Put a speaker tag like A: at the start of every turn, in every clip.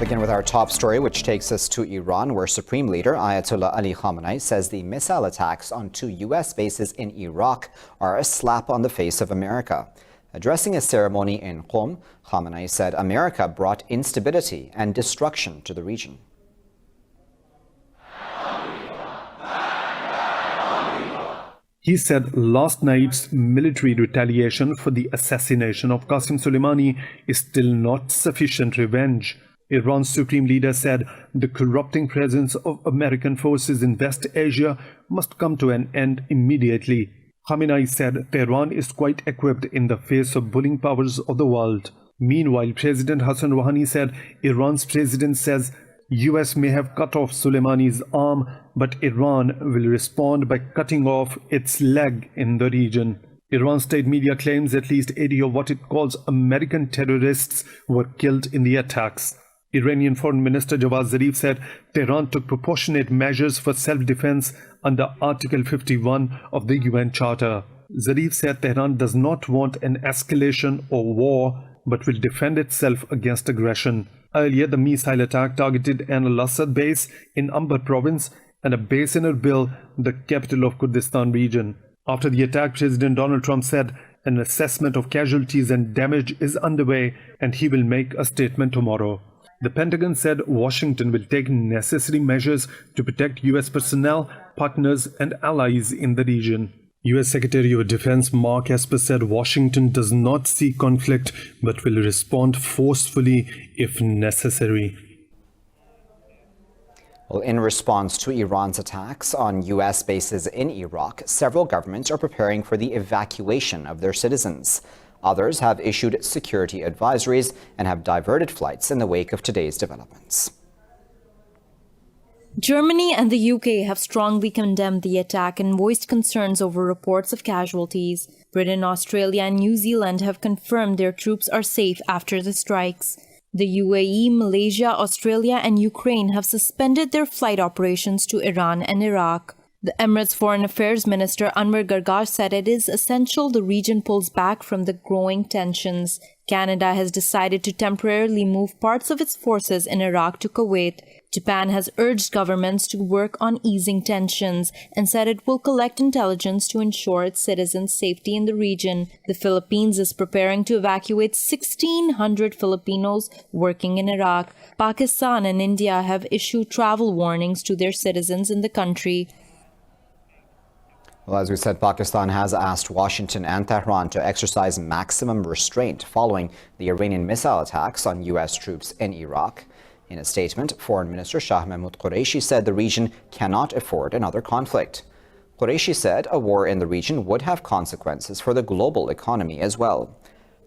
A: begin with our top story, which takes us to Iran, where Supreme Leader Ayatollah Ali Khamenei says the missile attacks on 2 U.S. bases in Iraq are a slap on the face of America. Addressing a ceremony in Qom, Khamenei said America brought instability and destruction to the region.
B: He said last night's military retaliation for the assassination of Qasem Soleimani is still not sufficient revenge. Iran's supreme leader said the corrupting presence of American forces in West Asia must come to an end immediately. Khamenei said Tehran is quite equipped in the face of bullying powers of the world. Meanwhile, President Hassan Rouhani said Iran's president says US may have cut off Soleimani's arm, but Iran will respond by cutting off its leg in the region. Iran state media claims at least 80 of what it calls American terrorists were killed in the attacks. Iranian Foreign Minister Javad Zarif said Tehran took proportionate measures for self-defense under Article 51 of the UN Charter. Zarif said Tehran does not want an escalation or war, but will defend itself against aggression. Earlier, the missile attack targeted an Al-Assad base in Anbar province and a base in Erbil, the capital of Kurdistan region. After the attack, President Donald Trump said an assessment of casualties and damage is underway and he will make a statement tomorrow. The Pentagon said Washington will take necessary measures to protect US personnel, partners and allies in the region. US Secretary of Defense Mark Esper said Washington does not seek conflict but will respond forcefully if necessary.
A: Well, in response to Iran's attacks on U.S. bases in Iraq, several governments are preparing for the evacuation of their citizens. Others have issued security advisories and have diverted flights in the wake of today's developments.
C: Germany and the UK have strongly condemned the attack and voiced concerns over reports of casualties. Britain, Australia and New Zealand have confirmed their troops are safe after the strikes. The UAE, Malaysia, Australia and Ukraine have suspended their flight operations to Iran and Iraq. The Emirates Foreign Affairs Minister Anwar Gargash said it is essential the region pulls back from the growing tensions. Canada has decided to temporarily move parts of its forces in Iraq to Kuwait. Japan has urged governments to work on easing tensions and said it will collect intelligence to ensure its citizens' safety in the region. The Philippines is preparing to evacuate 1,600 Filipinos working in Iraq. Pakistan and India have issued travel warnings to their citizens in the country.
A: Well, as we said, Pakistan has asked Washington and Tehran to exercise maximum restraint following the Iranian missile attacks on U.S. troops in Iraq. In a statement, Foreign Minister Shah Mahmood Qureshi said the region cannot afford another conflict. Qureshi said a war in the region would have consequences for the global economy as well.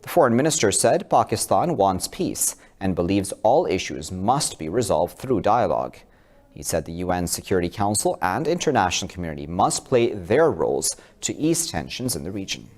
A: The Foreign Minister said Pakistan wants peace and believes all issues must be resolved through dialogue. He said the UN Security Council and international community must play their roles to ease tensions in the region.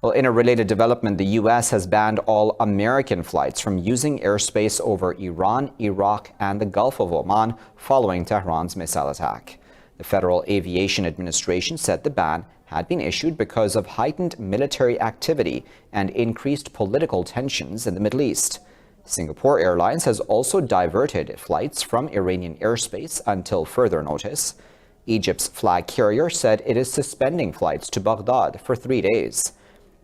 A: Well, in a related development, the U.S. has banned all American flights from using airspace over Iran, Iraq, and the Gulf of Oman following Tehran's missile attack. The Federal Aviation Administration said the ban had been issued because of heightened military activity and increased political tensions in the Middle East. Singapore Airlines has also diverted flights from Iranian airspace until further notice. Egypt's flag carrier said it is suspending flights to Baghdad for 3 days.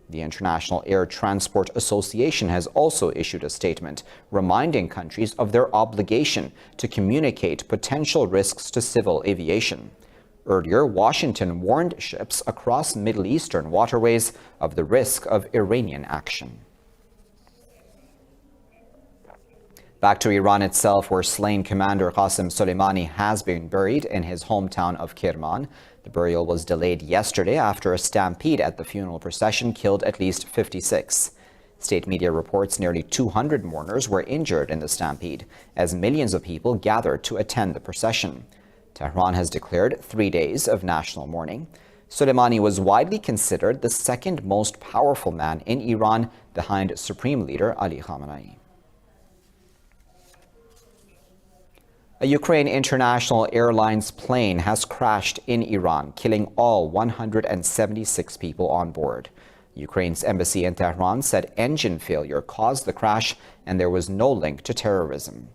A: The International Air Transport Association has also issued a statement reminding countries of their obligation to communicate potential risks to civil aviation. Earlier, Washington warned ships across Middle Eastern waterways of the risk of Iranian action. Back to Iran itself, where slain Commander Qasem Soleimani has been buried in his hometown of Kerman. The burial was delayed yesterday after a stampede at the funeral procession killed at least 56. State media reports nearly 200 mourners were injured in the stampede, as millions of people gathered to attend the procession. Tehran has declared 3 days of national mourning. Soleimani was widely considered the second most powerful man in Iran behind Supreme Leader Ali Khamenei. A Ukraine International Airlines plane has crashed in Iran, killing all 176 people on board. Ukraine's embassy in Tehran said engine failure caused the crash and there was no link to terrorism.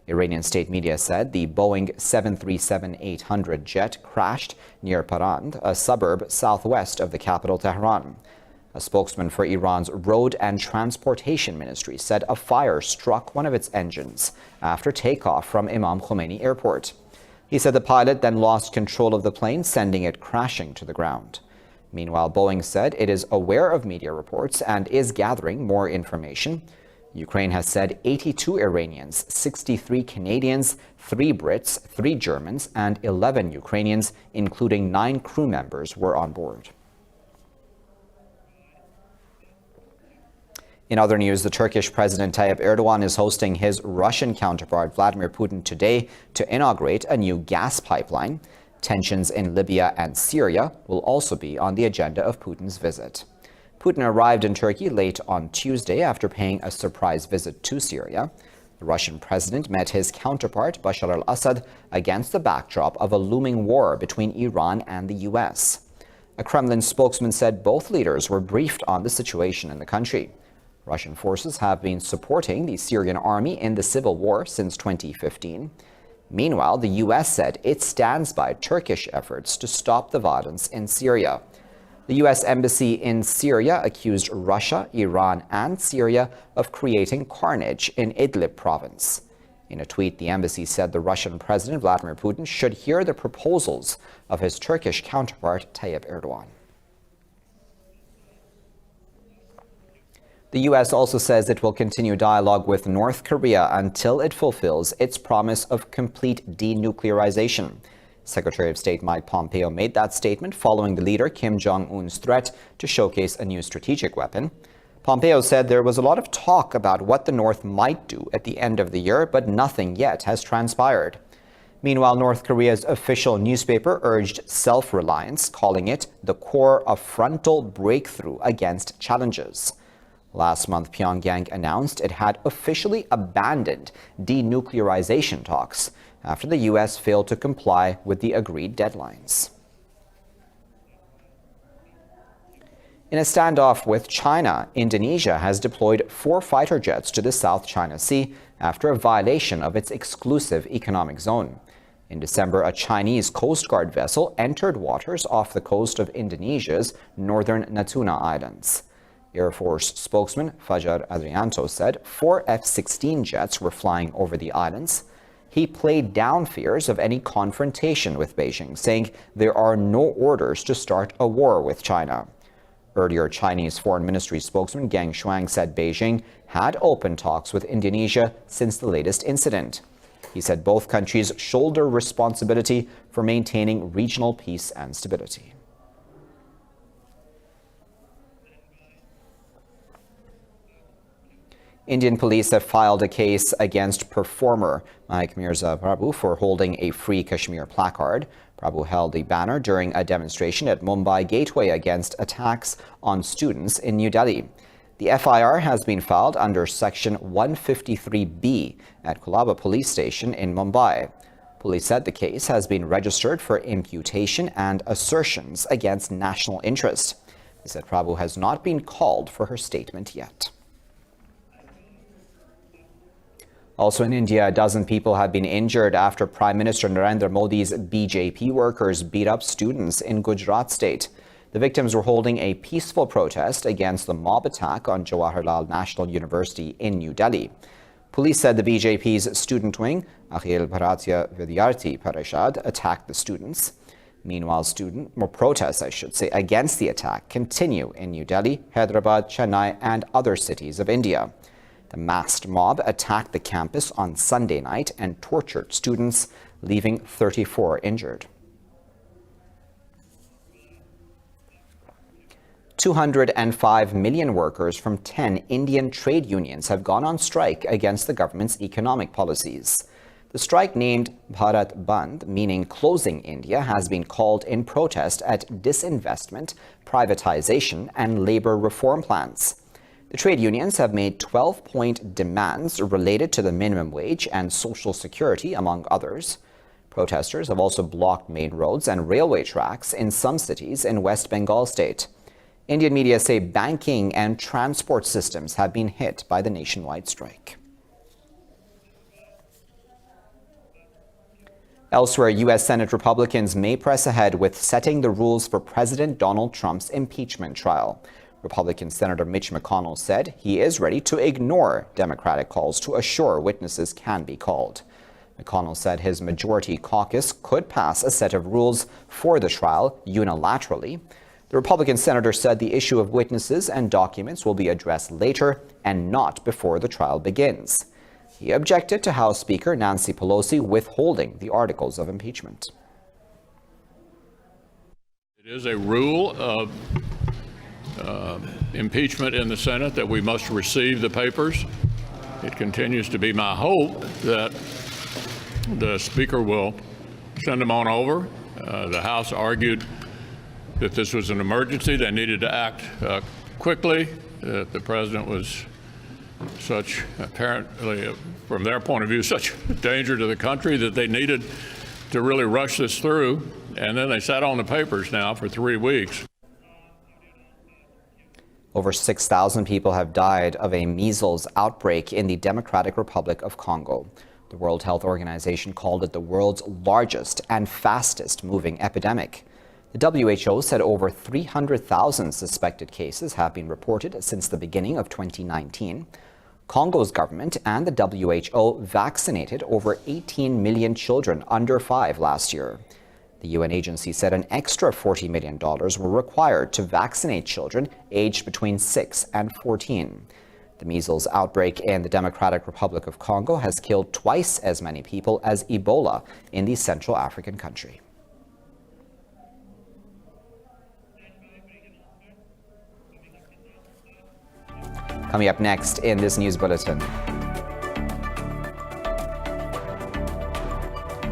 A: Iranian state media said the Boeing 737-800 jet crashed near Parand, a suburb southwest of the capital, Tehran. A spokesman for Iran's Road and Transportation Ministry said a fire struck one of its engines after takeoff from Imam Khomeini Airport. He said the pilot then lost control of the plane, sending it crashing to the ground. Meanwhile, Boeing said it is aware of media reports and is gathering more information. Ukraine has said 82 Iranians, 63 Canadians, 3 Brits, 3 Germans, and 11 Ukrainians, including 9 crew members, were on board. In other news, the Turkish President Tayyip Erdogan is hosting his Russian counterpart Vladimir Putin today to inaugurate a new gas pipeline. Tensions in Libya and Syria will also be on the agenda of Putin's visit. Putin arrived in Turkey late on Tuesday after paying a surprise visit to Syria. The Russian president met his counterpart Bashar al-Assad against the backdrop of a looming war between Iran and the U.S. A Kremlin spokesman said both leaders were briefed on the situation in the country. Russian forces have been supporting the Syrian army in the civil war since 2015. Meanwhile, the U.S. said it stands by Turkish efforts to stop the violence in Syria. The U.S. embassy in Syria accused Russia, Iran, and Syria of creating carnage in Idlib province. In a tweet, the embassy said the Russian President Vladimir Putin should hear the proposals of his Turkish counterpart Tayyip Erdogan. The U.S. also says it will continue dialogue with North Korea until it fulfills its promise of complete denuclearization. Secretary of State Mike Pompeo made that statement following the leader Kim Jong-un's threat to showcase a new strategic weapon. Pompeo said there was a lot of talk about what the North might do at the end of the year, but nothing yet has transpired. Meanwhile, North Korea's official newspaper urged self-reliance, calling it the core of frontal breakthrough against challenges. Last month, Pyongyang announced it had officially abandoned denuclearization talks after the U.S. failed to comply with the agreed deadlines. In a standoff with China, Indonesia has deployed 4 fighter jets to the South China Sea after a violation of its exclusive economic zone. In December, a Chinese Coast Guard vessel entered waters off the coast of Indonesia's northern Natuna Islands. Air Force spokesman Fajar Adrianto said 4 F-16 jets were flying over the islands. He played down fears of any confrontation with Beijing, saying there are no orders to start a war with China. Earlier, Chinese Foreign Ministry spokesman Geng Shuang said Beijing had opened talks with Indonesia since the latest incident. He said both countries shoulder responsibility for maintaining regional peace and stability. Indian police have filed a case against performer Mahik Mirza Prabhu for holding a Free Kashmir placard. Prabhu held the banner during a demonstration at Mumbai Gateway against attacks on students in New Delhi. The FIR has been filed under Section 153B at Kolaba Police Station in Mumbai. Police said the case has been registered for imputation and assertions against national interest. They said Prabhu has not been called for her statement yet. Also in India, a dozen people have been injured after Prime Minister Narendra Modi's BJP workers beat up students in Gujarat state. The victims were holding a peaceful protest against the mob attack on Jawaharlal National University in New Delhi. Police said the BJP's student wing, Akhil Bharatiya Vidyarthi Parishad, attacked the students. Meanwhile, protests, against the attack continue in New Delhi, Hyderabad, Chennai, and other cities of India. The masked mob attacked the campus on Sunday night and tortured students, leaving 34 injured. 205 million workers from 10 Indian trade unions have gone on strike against the government's economic policies. The strike, named Bharat Bandh, meaning closing India, has been called in protest at disinvestment, privatization, and labor reform plans. The trade unions have made 12-point demands related to the minimum wage and social security, among others. Protesters have also blocked main roads and railway tracks in some cities in West Bengal state. Indian media say banking and transport systems have been hit by the nationwide strike. Elsewhere, U.S. Senate Republicans may press ahead with setting the rules for President Donald Trump's impeachment trial. Republican Senator Mitch McConnell said he is ready to ignore Democratic calls to assure witnesses can be called. McConnell said his majority caucus could pass a set of rules for the trial unilaterally. The Republican senator said the issue of witnesses and documents will be addressed later and not before the trial begins. He objected to House Speaker Nancy Pelosi withholding the articles of impeachment.
D: It is a rule of impeachment in the Senate that we must receive the papers. It continues to be my hope that the Speaker will send them on over. The House argued that this was an emergency. They needed to act quickly, that the President was such, apparently, from their point of view, such a danger to the country that they needed to really rush this through. And then they sat on the papers now for 3 weeks.
A: Over 6,000 people have died of a measles outbreak in the Democratic Republic of Congo. The World Health Organization called it the world's largest and fastest moving epidemic. The WHO said over 300,000 suspected cases have been reported since the beginning of 2019. Congo's government and the WHO vaccinated over 18 million children under 5 last year. The UN agency said an extra $40 million were required to vaccinate children aged between 6 and 14. The measles outbreak in the Democratic Republic of Congo has killed twice as many people as Ebola in the Central African country. Coming up next in this news bulletin,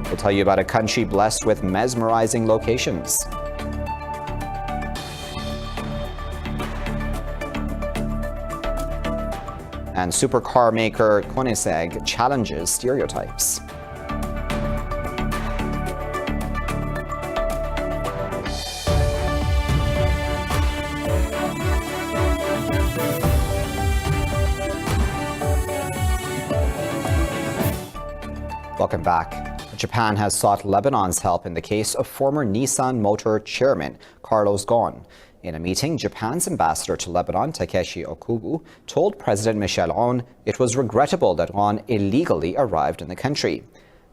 A: we'll tell you about a country blessed with mesmerizing locations. And supercar maker Koenigsegg challenges stereotypes. Welcome back. Japan has sought Lebanon's help in the case of former Nissan Motor chairman Carlos Ghosn. In a meeting, Japan's ambassador to Lebanon, Takeshi Okubu, told President Michel Aoun it was regrettable that Ghosn illegally arrived in the country.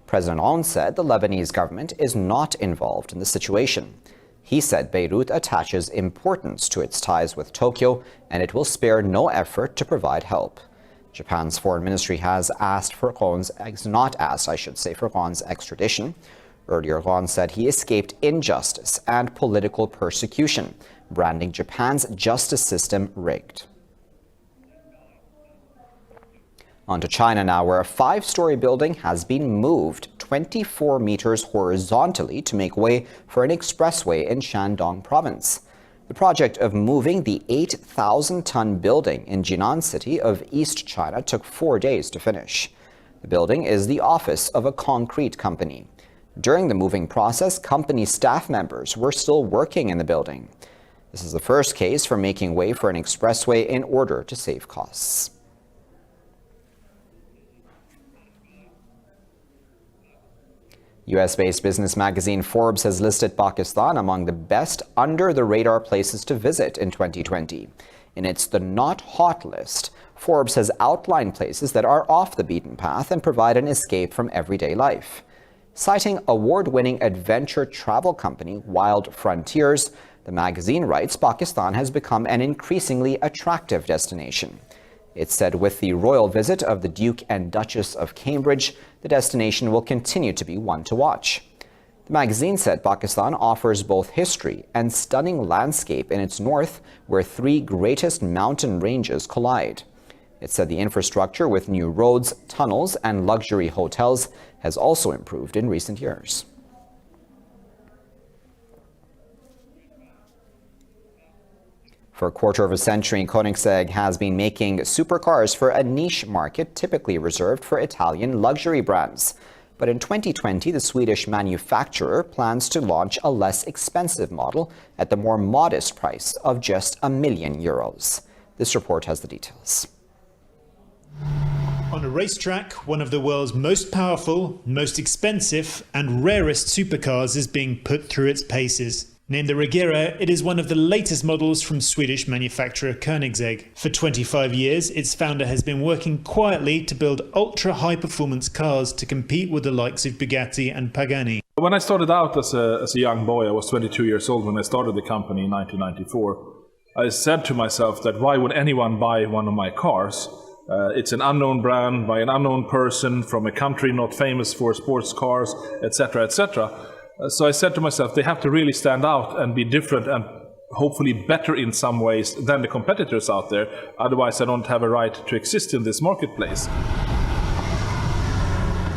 A: President Aoun said the Lebanese government is not involved in the situation. He said Beirut attaches importance to its ties with Tokyo and it will spare no effort to provide help. Japan's foreign ministry has asked for Ghosn's extradition. Earlier, Ghosn said he escaped injustice and political persecution, branding Japan's justice system rigged. On to China now, where a 5-story building has been moved 24 meters horizontally to make way for an expressway in Shandong province. The project of moving the 8,000-ton building in Jinan city of East China took 4 days to finish. The building is the office of a concrete company. During the moving process, company staff members were still working in the building. This is the first case for making way for an expressway in order to save costs. US-based business magazine Forbes has listed Pakistan among the best under-the-radar places to visit in 2020. In its The Not Hot list, Forbes has outlined places that are off the beaten path and provide an escape from everyday life. Citing award-winning adventure travel company Wild Frontiers, the magazine writes Pakistan has become an increasingly attractive destination. It said with the royal visit of the Duke and Duchess of Cambridge, the destination will continue to be one to watch. The magazine said Pakistan offers both history and stunning landscape in its north, where 3 greatest mountain ranges collide. It said the infrastructure with new roads, tunnels, and luxury hotels has also improved in recent years. For a quarter of a century, Koenigsegg has been making supercars for a niche market typically reserved for Italian luxury brands. But in 2020, the Swedish manufacturer plans to launch a less expensive model at the more modest price of just €1 million. This report has the details.
E: On a racetrack, one of the world's most powerful, most expensive and rarest supercars is being put through its paces. Named the Regera, it is one of the latest models from Swedish manufacturer Koenigsegg. For 25 years, its founder has been working quietly to build ultra-high-performance cars to compete with the likes of Bugatti and Pagani.
F: When I started out as a young boy, I was 22 years old when I started the company in 1994. I said to myself that why would anyone buy one of my cars? It's an unknown brand by an unknown person from a country not famous for sports cars, etc., etc. So I said to myself, they have to really stand out and be different and hopefully better in some ways than the competitors out there. Otherwise, I don't have a right to exist in this marketplace.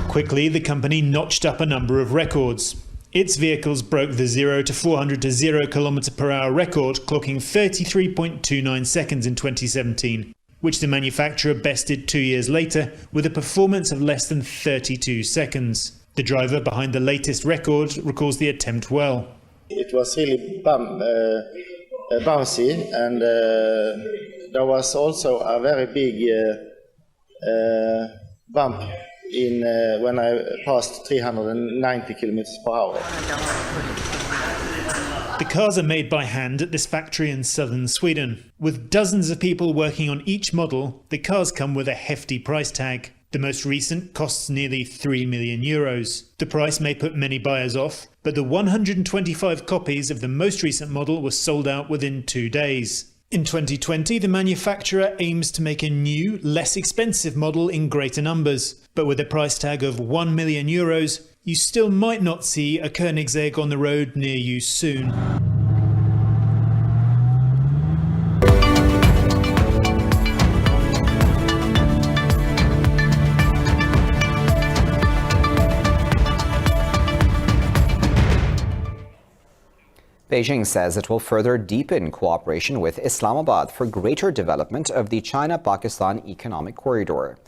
E: Quickly, the company notched up a number of records. Its vehicles broke the 0 to 400 to 0 km/h record, clocking 33.29 seconds in 2017, which the manufacturer bested 2 years later with a performance of less than 32 seconds. The driver behind the latest record recalls the attempt well.
G: It was really bouncy, and there was also a very big bump in when I passed 390 km/h.
E: The cars are made by hand at this factory in southern Sweden. With dozens of people working on each model, the cars come with a hefty price tag. The most recent costs nearly €3 million. The price may put many buyers off, but the 125 copies of the most recent model were sold out within 2 days. In 2020, the manufacturer aims to make a new, less expensive model in greater numbers, but with a price tag of €1 million, you still might not see a Koenigsegg on the road near you soon.
A: Beijing says it will further deepen cooperation with Islamabad for greater development of the China-Pakistan economic corridor.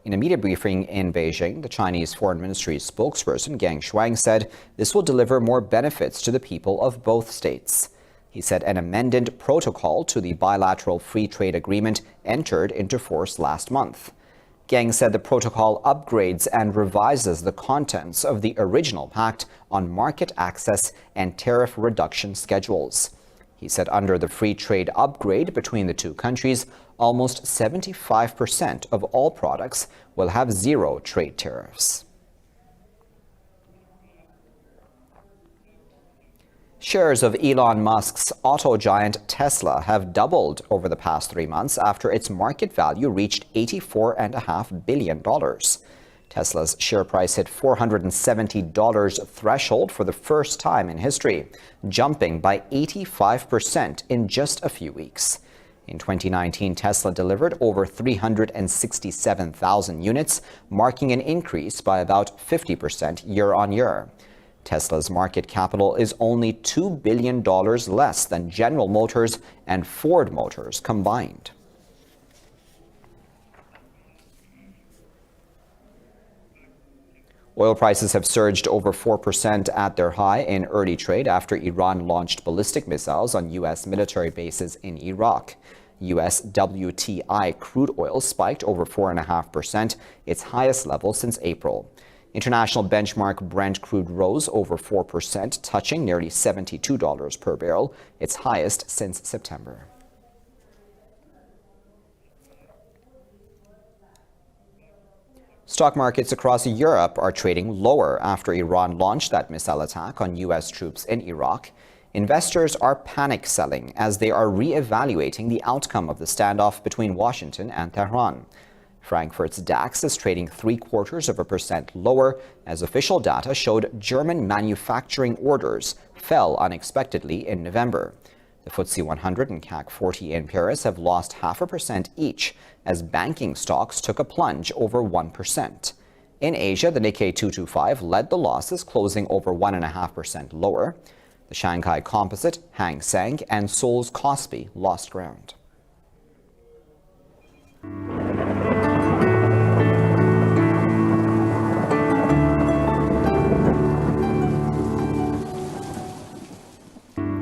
A: In a media briefing in Beijing, the Chinese Foreign Ministry's spokesperson Gang Shuang said this will deliver more benefits to the people of both states. He said an amended protocol to the bilateral free trade agreement entered into force last month. Gang said the protocol upgrades and revises the contents of the original pact on market access and tariff reduction schedules. He said under the free trade upgrade between the two countries, almost 75% of all products will have zero trade tariffs. Shares of Elon Musk's auto giant Tesla have doubled over the past 3 months after its market value reached $84.5 billion. Tesla's share price hit $470 threshold for the first time in history, jumping by 85% in just a few weeks. In 2019, Tesla delivered over 367,000 units, marking an increase by about 50% year-on-year. Tesla's market capital is only $2 billion less than General Motors and Ford Motors combined. Oil prices have surged over 4% at their high in early trade after Iran launched ballistic missiles on U.S. military bases in Iraq. U.S. WTI crude oil spiked over 4.5%, its highest level since April. International benchmark Brent crude rose over 4%, touching nearly $72 per barrel, its highest since September. Stock markets across Europe are trading lower after Iran launched that missile attack on U.S. troops in Iraq. Investors are panic selling as they are re-evaluating the outcome of the standoff between Washington and Tehran. Frankfurt's DAX is trading 0.75% lower as official data showed German manufacturing orders fell unexpectedly in November. The FTSE 100 and CAC 40 in Paris have lost 0.5% each as banking stocks took a plunge over 1%. In Asia, the Nikkei 225 led the losses, closing over 1.5% lower. The Shanghai Composite, Hang Seng, and Seoul's Kospi lost ground.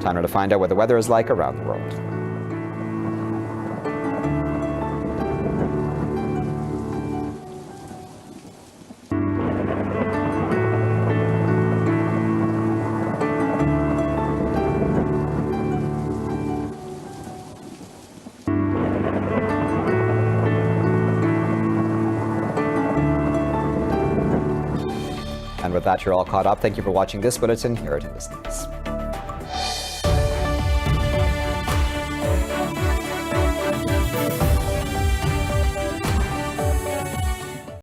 A: Time now to find out what the weather is like around the world. And with that, you're all caught up. Thank you for watching this bulletin here at Indus.